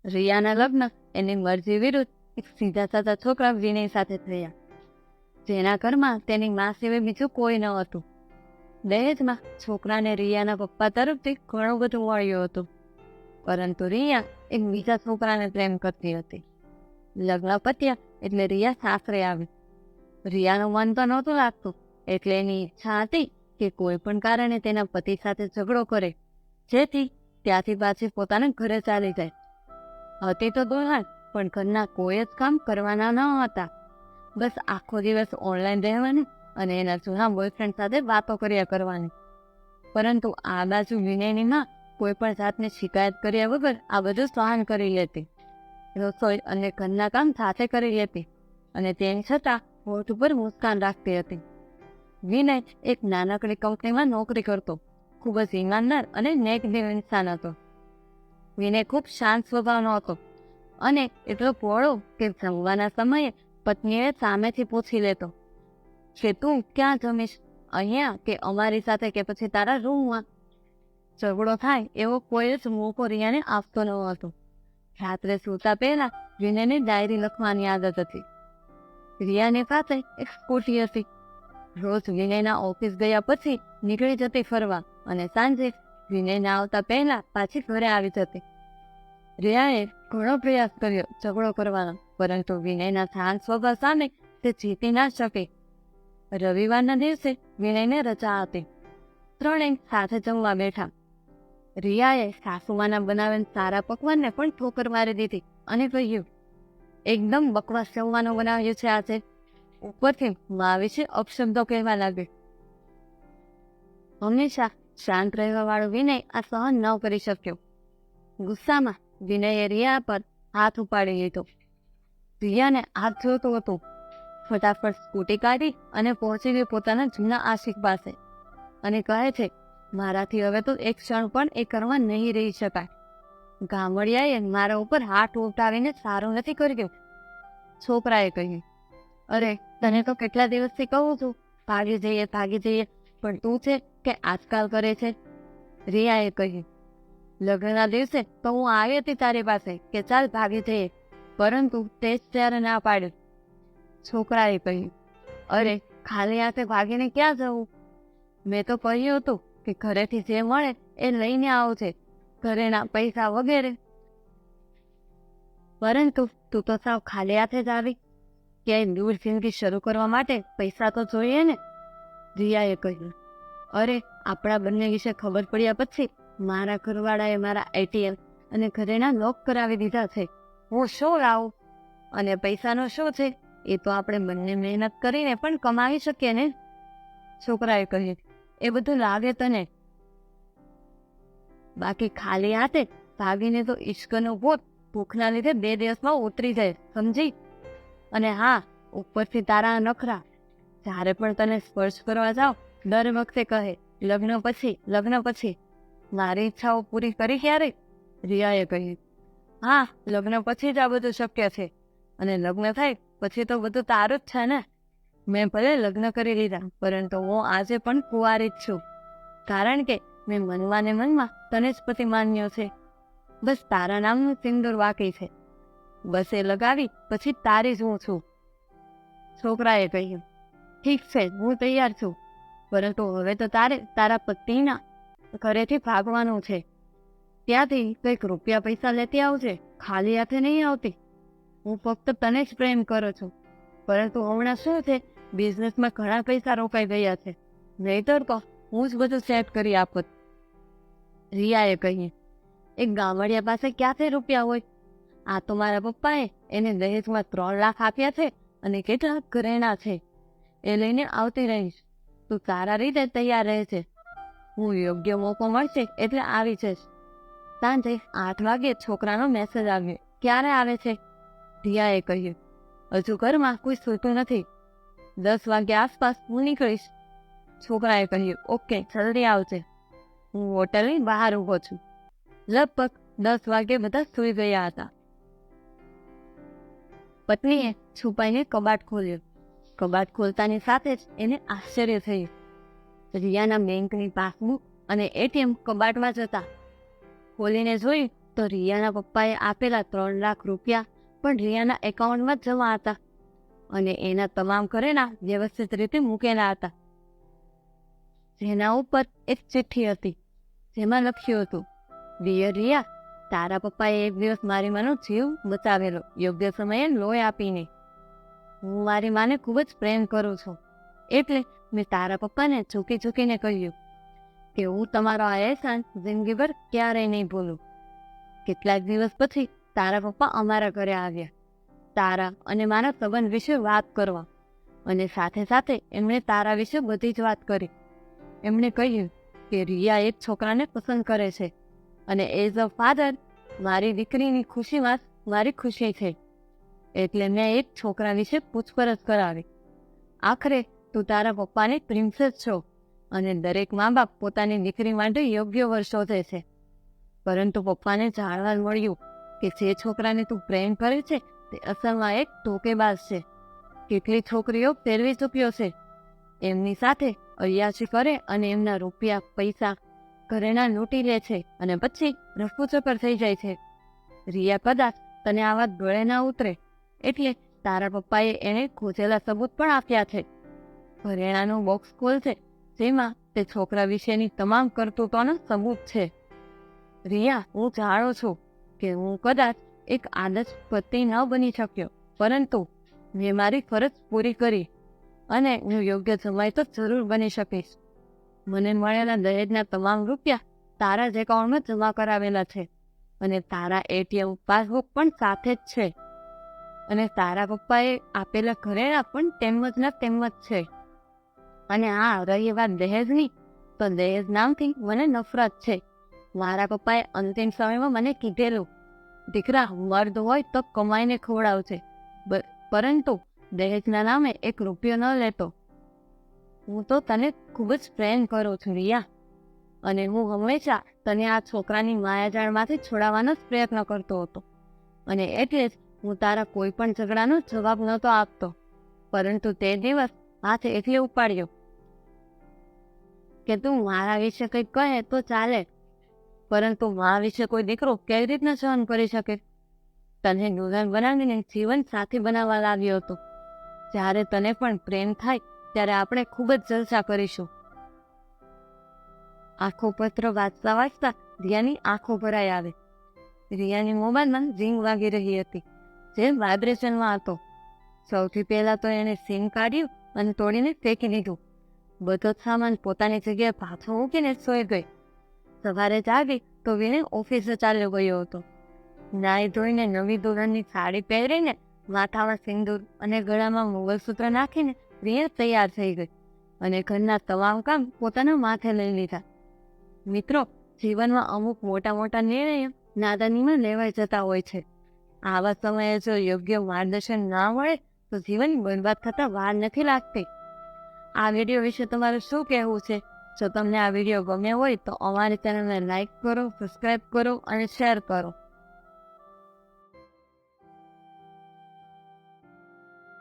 રિયાના લગ્ન એની મરજી વિરુદ્ધ એક સીધા સાધા છોકરા વિનય સાથે થયા, જેના ઘરમાં તેની મા સિવાય બીજું કોઈ ન હતું. દહેજમાં છોકરાને રિયાના પપ્પા તરફથી ઘણું બધું મળ્યું હતું, પરંતુ રિયા એક બીજા છોકરાને પ્રેમ કરતી હતી. લગ્ન પત્યા એટલે રિયા સાસરે આવી. રિયાનું મન તો નહોતું લાગતું, એટલે એની ઈચ્છા હતી કે કોઈ પણ કારણે તેના પતિ સાથે ઝઘડો કરે, જેથી ત્યાંથી પાછી પોતાના ઘરે ચાલી જાય. હતી તો દુલ્હન, પણ ઘરના કોઈ જ કામ કરવાના ન હતા. બસ આખો દિવસ ઓનલાઈન રહેવાનું અને એના જૂના બોયફ્રેન્ડ સાથે વાતો કર્યા કરવાની. પરંતુ આ બાજુ વિનયની માં કોઈ પણ જાતની શિકાયત કર્યા વગર આ બધું સહન કરી લેતી. રસોઈ અને ઘરના કામ સાથે કરી લેતી અને તેમ છતાં હોઠ ઉપર મુસ્કાન રાખતી હતી. વિનય એક નાનકડી કંપનીમાં નોકરી કરતો, ખૂબ જ ઈમાનદાર અને નેકદિલ ઇન્સાન હતો. વિનય ખૂબ શાંત સ્વભાવનો હતો અને એટલો ભોળો કે જમવાના સમયે પત્નીએ સામેથી પૂછી લેતો કે તું ક્યાં જમીશ, અહીંયા કે અમારી સાથે કે પછી તારા રૂમમાં. ઝઘડો થાય એવો કોઈ જ મોકો રિયાને આપતો ન હતો. રાત્રે સૂતા પહેલા વિનયની ડાયરી લખવાની આદત હતી. રિયાની પાસે એક સ્કૂટી હતી. રોજ વિનયના ઓફિસ ગયા પછી નીકળી જતી ફરવા અને સાંજે વિનયના આવતા પહેલા પાછી ઘરે આવી જતી. રિયાએ ઘણો પ્રયાસ કર્યો ઝઘડો કરવાનો, પરંતુ વિનયના શાંત સ્વભાવ સામે તે જીતી ના શકી. રવિવારના દિવસે વિનયને રજા હતી. ત્રણેય સાથે જમવા બેઠા. રિયાએ સાસુમાના બનાવેલ સારા પકવાનને પણ ઠોકર મારી દીધી અને કહ્યું, એકદમ બકવાસ જમવાનું બનાવ્યું છે આજે. ઉપરથી મા વિશે અપશબ્દો કહેવા લાગે. હંમેશા શાંત રહેવા વાળો વિનય આ સહન ન કરી શક્યો. ગુસ્સામાં વિનયે રિયા પર હાથ ઉપાડી લીધો. રિયાને હાથ જોતું હતું. ફટાફટ સ્કૂટી કાઢી અને પહોંચી ગઈ પોતાના જૂના આશિક પાસે અને કહે છે, મારાથી હવે તો એક ક્ષણ પણ એ કરવા નહીં રહી શકાય. ગામડિયાએ મારા ઉપર હાથ ઉઠાવીને સારું નથી કર્યું. છોકરાએ કહ્યું, અરે તને તો કેટલા દિવસથી કહું છું ભાગી જઈએ, પણ તું છે કે આજકાલ કરે છે. રિયાએ કહ્યું, લગ્નના દિવસે તો હું આવી હતી તારી પાસે કે ચાલ ભાગી જઈએ, પરંતુ તે જ ત્યારે ના પાડ્યું. છોકરાએ કહ્યું, અરે ખાલી હાથે ભાગીને ક્યાં જવું? મેં તો કહ્યું હતું કે ઘરેથી જે મળે એ લઈને આવજે, ઘરેના પૈસા વગેરે. પરંતુ તું તો સાવ ખાલી હાથે જ આવી. ક્યાંય દૂર જિંદગી શરૂ કરવા માટે પૈસા તો જોઈએ ને. રિયાએ કહ્યું, અરે આપણા બંને વિશે ખબર પડ્યા પછી મારા ઘરવાળાએ મારા એટીએમ અને ઘરેના લોક કરાવી દીધા છે. હું શું લાવું? અને પૈસાનો શું છે? એ તો આપણે બંને મહેનત કરીને પણ કમાવી શકીએ ને. છોકરાએ કહ્યું, એ બધું લાગે તને, બાકી ખાલી હાથે ભાગીને તો ઈશ્કનો ભૂત ભૂખના લીધે 2 દિવસમાં ઉતરી જાય, સમજી? અને હા, ઉપરથી તારા નખરા. જ્યારે પણ તને સ્પર્શ કરવા જાઓ દર વખતે કહે, લગ્ન પછી. મારી ઈચ્છાઓ પૂરી કરી ક્યારે? રિયાએ કહ્યું, હા, લગ્ન પછી જ આ બધું શક્ય છે. અને લગ્ન થાય પછી તો બધું તારું જ છે ને. મેં ભલે લગ્ન કરી લીધા, પરંતુ હું આજે પણ કુંવારી જ છું, કારણ કે મેં મનમાં ને મનમાં તને જ પતિ માન્યો છે. બસ તારા નામનું સિંદૂર બાકી છે. બસ એ લગાવી પછી તારી જ હું છું. છોકરાએ કહ્યું, ઠીક છે, હું તૈયાર છું, પરંતુ હવે તો તારે તારા પતિના ઘરેથી ભાગવાનું છે. ત્યાંથી કંઈક રૂપિયા પૈસા લેતી આવજે, ખાલી હાથે નહીં આવતી. હું ફક્ત તને જ પ્રેમ કરું છું, પરંતુ હમણાં શું છે, બિઝનેસમાં ઘણા પૈસા રોકાઈ ગયા છે, નહીતર તો હું જ બધું સેટ કરી આપત. રિયાએ કહ્યું, એક ગામડિયા પાસે ક્યાંથી રૂપિયા હોય? આ તો મારા પપ્પાએ એને દહેજમાં 3 લાખ આપ્યા છે અને કેટલાક ઘરેણા છે. એ લઈને આવતી રહીશ. તું સારા રીતે તૈયાર રહે છે. હું યોગ્ય મોકો મળશે એટલે આવી જઈશ. સાંજે 8 વાગે છોકરાનો મેસેજ આવ્યો. ક્યારે આવે છે? રિયાએ કહ્યું, હજુ ઘરમાં કોઈ સૂતું નથી. 10 વાગ્યા આસપાસ હું નીકળીશ. છોકરાએ કહ્યું, ઓકે, જલ્દી આવજે. હું હોટલની બહાર ઊભો છું. લગભગ 10 વાગે બધા સૂઈ ગયા હતા. પત્નીએ છુપાઈને કબાટ ખોલ્યો. કબાટ ખોલતાની સાથે જ એને આશ્ચર્ય થયું. રિયાના બેંકની પાસબુક અને એટીએમ કબાટમાં જ હતા. ખોલીને જોયું તો રિયાના પપ્પાએ આપેલા 3 લાખ રૂપિયા પણ રિયાના એકાઉન્ટમાં જ જમા હતા અને એના તમામ ઘરેણા વ્યવસ્થિત રીતે મૂકેલા હતા. જેના ઉપર એક ચિઠ્ઠી હતી જેમાં લખ્યું હતું, ડિયર રિયા, તારા પપ્પાએ એક દિવસ મારી માનો જીવ બચાવેલો યોગ્ય સમયે લોહી આપીને. હું મારી માને ખૂબ જ પ્રેમ કરું છું, એટલે મેં તારા પપ્પાને ઝૂકી ઝૂકીને કહ્યું કે હું તમારો આ અહેસાન જિંદગીભર ક્યારેય નહીં ભૂલું. કેટલાક દિવસ પછી તારા પપ્પા અમારા ઘરે આવ્યા, તારા અને મારા સંબંધ વિશે વાત કરવા, અને સાથે સાથે એમણે તારા વિશે બધી જ વાત કરી. એમણે કહ્યું કે રિયા એક છોકરાને પસંદ કરે છે અને એઝ અ ફાધર મારી દીકરીની ખુશીમાં મારી ખુશી છે, એટલે મેં એક છોકરા વિશે પૂછપરછ કરાવી. આખરે તું તારા પપ્પાની પ્રિન્સેસ છો અને દરેક મા બાપ પોતાની દીકરી માટે યોગ્ય વર શોધે છે. પરંતુ પપ્પાને જાણવા મળ્યું કે જે છોકરાને તું પ્રેમ કરે છે તે અસલમાં એક ધોકેબાજ છે. કેટલી છોકરીઓ ફેરવી ચૂક્યો છે, એમની સાથે અયાશી કરે અને એમના રૂપિયા પૈસા ઘરેણા લૂંટી લે છે અને પછી રફુચક્કર થઈ જાય છે. રિયા, કદાચ તને આ વાત ગળે ના ઉતરે એટલે તારા પપ્પાએ એને ખોજેલા સબૂત પણ આપ્યા છે. ઘરેણાનું બોક્સ ખોલશે જેમાં તે છોકરા વિશેની તમામ કરતૂતોનો સબૂત છે. રિયા, હું જાણું છું કે હું કદાચ એક આદર્શ પતિ ન બની શક્યો, પરંતુ મેં મારી ફરજ પૂરી કરી અને હું યોગ્ય સમય તો જરૂર બની શકીશ. મને મળેલા દહેજના તમામ રૂપિયા તારા જ એકાઉન્ટમાં જમા કરાવેલા છે અને તારા એટીએમ પાસબુક પણ સાથે જ છે અને તારા પપ્પાએ આપેલા ઘરેણા પણ તેમ જ છે. અને હા, રહી વાત દહેજની, તો દહેજ નામથી મને નફરત છે. મારા પપ્પાએ અંતિમ સમયમાં મને કીધેલું, દીકરા, મર્દ હોય તો કમાઈને ખવડાવશે, પરંતુ દહેજના નામે 1 રૂપિયો ન લેતો. હું તો તને ખૂબ જ પ્રેમ કરું છું રિયા, અને હું હંમેશા તને આ છોકરાની માયાજાળમાંથી છોડાવવાનો જ પ્રયત્ન કરતો હતો, અને એટલે જ હું તારા કોઈ પણ ઝઘડાનો જવાબ નહોતો આપતો. પરંતુ તે દિવસ હાથ એટલે ઉપાડ્યો કે તું મારા વિશે કંઈક કહે તો ચાલે, પરંતુ મા વિશે કોઈ દીકરો કેવી રીતના સહન કરી શકે? તને દુલ્હન બનાવીને જીવન સાથી બનાવવા લાવ્યો હતો. જ્યારે તને પણ પ્રેમ થાય ત્યારે આપણે ખૂબ જ જલસા કરીશું. આખો પત્ર વાંચતા વાંચતા રિયાની આંખો ભરાઈ આવે. રિયાની મોબાઈલમાં રિંગ વાગી રહી હતી, જે વાઇબ્રેશનમાં હતો. સૌથી પહેલા તો એણે સિમ કાઢ્યું અને તોડીને ફેંકી દીધું. બધો જ સામાન પોતાની જગ્યાએ પાછો મૂકીને સૂઈ ગઈ. સવારે જાગી તો વિનય ઓફિસે ચાલ્યો ગયો હતો. નાઈ ધોઈને નવી દુલ્હનની સાડી પહેરીને, માથામાં સિંદૂર અને ગળામાં મંગળસૂત્ર નાખીને રિયા તૈયાર થઈ ગઈ અને ઘરના તમામ કામ પોતાના માથે લઈ લીધા. મિત્રો, જીવનમાં અમુક મોટા મોટા નિર્ણયો નાદાનીમાં લેવાઈ જતા હોય છે. આવા સમયે જો યોગ્ય માર્ગદર્શન ના મળે તો જીવન બરબાદ થતા વાર નથી લાગતી. આ વિડીયો વિશે તમારું શું કહેવું છે? જો તમને આ વિડીયો ગમ્યો હોય તો અમારી ચેનલને લાઈક કરો, સબસ્ક્રાઈબ કરો અને શેર કરો.